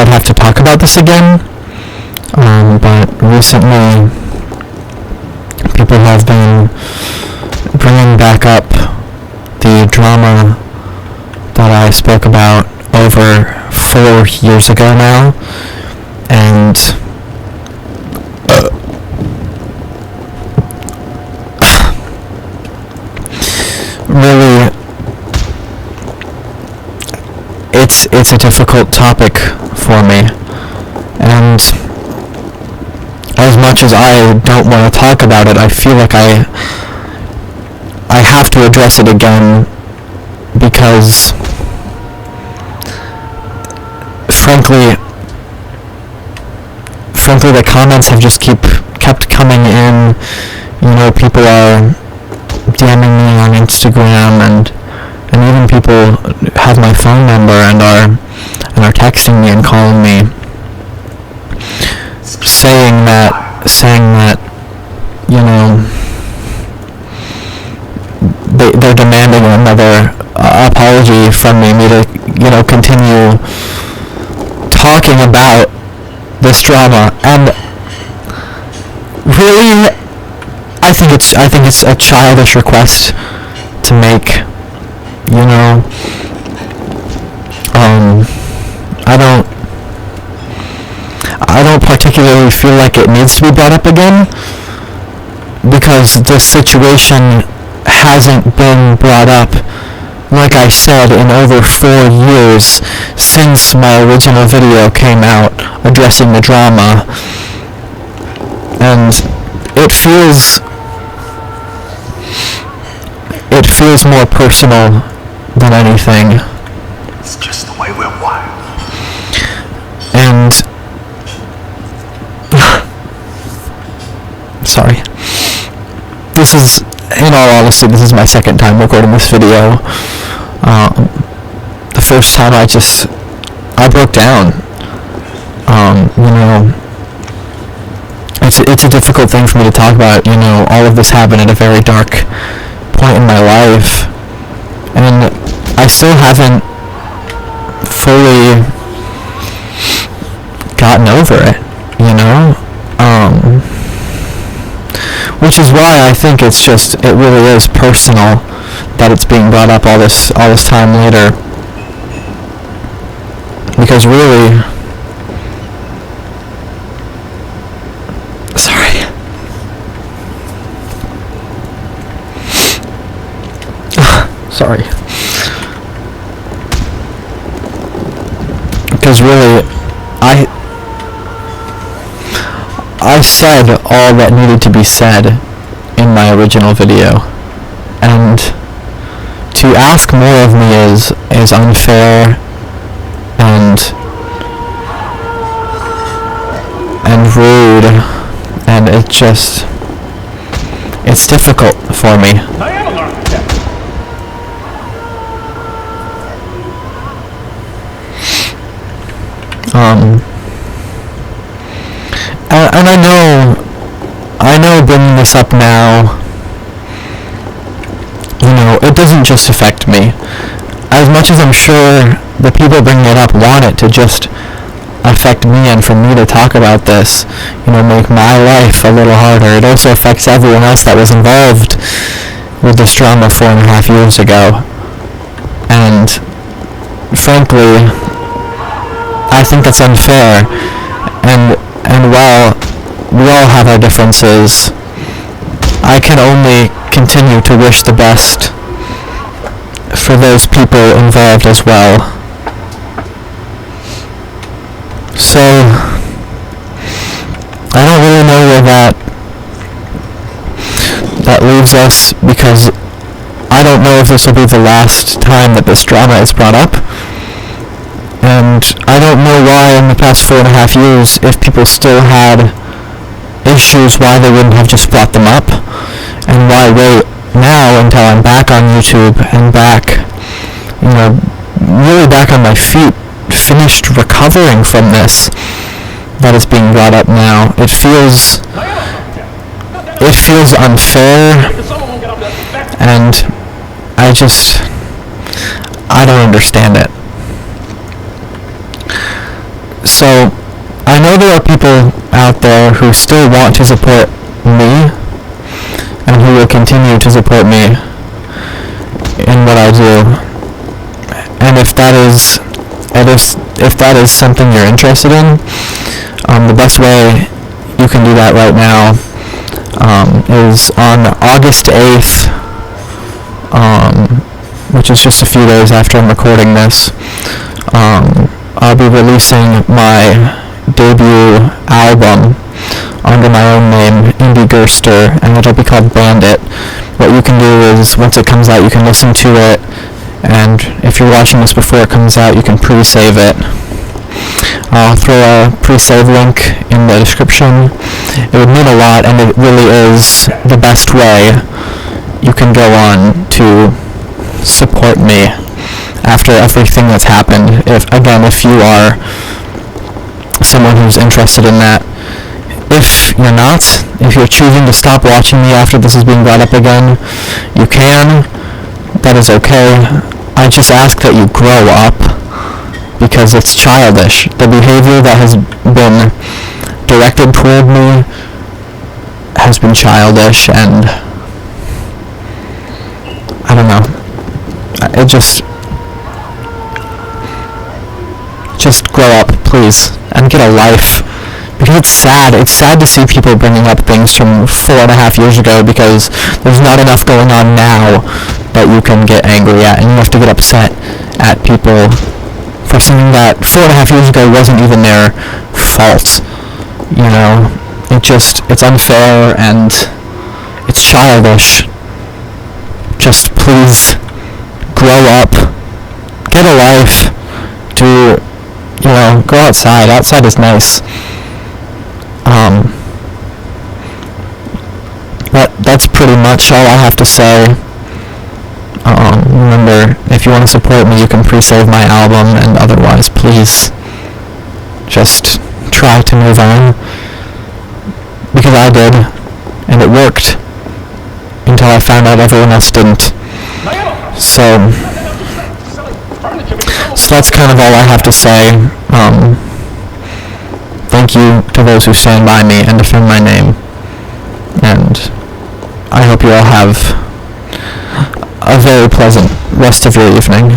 I'd have to talk about this again, but recently people have been bringing back up the drama that I spoke about over 4 years ago now, and really, it's a difficult topic for me, and as much as I don't want to talk about it, I feel like I have to address it again, because frankly the comments have just kept coming in. You know, people are DMing me on Instagram, and even people have my phone number and are texting me and calling me, saying that you know, they're demanding another apology from me to, you know, continue talking about this drama. And really, I think it's a childish request to make. You know, I don't particularly feel like it needs to be brought up again, because this situation hasn't been brought up, like I said, in over 4 years since my original video came out addressing the drama, and it feels more personal than anything. It's just the way we're wired. And sorry. This is, in all honesty, this is my second time recording this video. The first time I broke down. You know, it's a difficult thing for me to talk about. You know, all of this happened at a very dark point in my life, and I still haven't fully gotten over it, you know, which is why I think it really is personal that it's being brought up all this time later, because really, sorry, because really, I said all that needed to be said in my original video, and to ask more of me is unfair and rude, and it's difficult for me. And I know bringing this up now, you know, it doesn't just affect me. As much as I'm sure the people bringing it up want it to just affect me and for me to talk about this, you know, make my life a little harder, it also affects everyone else that was involved with this drama 4.5 years ago. And frankly, I think that's unfair, and while we all have our differences, I can only continue to wish the best for those people involved as well. So, I don't really know where that leaves us, because I don't know if this will be the last time that this drama is brought up. And I don't know why in the past 4.5 years, if people still had issues, why they wouldn't have just brought them up, and why wait now until I'm back on YouTube and back, you know, really back on my feet, finished recovering from this, that is being brought up now. It feels unfair, and I don't understand it. So, I know there are people out there who still want to support me, and who will continue to support me in what I do. And if that is something you're interested in, the best way you can do that right now is on August 8th, which is just a few days after I'm recording this. I'll be releasing my debut album under my own name, Indie Gerster, and it'll be called Bandit. What you can do is, once it comes out, you can listen to it, and if you're watching this before it comes out, you can pre-save it. I'll throw a pre-save link in the description. It would mean a lot, and it really is the best way you can go on to support me after everything that's happened. If you are someone who's interested in that. If you're not, if you're choosing to stop watching me after this is being brought up again, you can. That is okay. I just ask that you grow up, because it's childish. The behavior that has been directed toward me has been childish, and I don't know. It just grow up, please, and get a life. Because it's sad. It's sad to see people bringing up things from 4.5 years ago, because there's not enough going on now that you can get angry at, and you have to get upset at people for something that 4.5 years ago wasn't even their fault. You know, it's unfair and it's childish. Just please grow up, get a life, go outside. Outside is nice. That's pretty much all I have to say. Remember, if you want to support me, you can pre-save my album, and otherwise, please just try to move on. Because I did, and it worked, until I found out everyone else didn't. So that's kind of all I have to say. Thank you to those who stand by me and defend my name. And I hope you all have a very pleasant rest of your evening.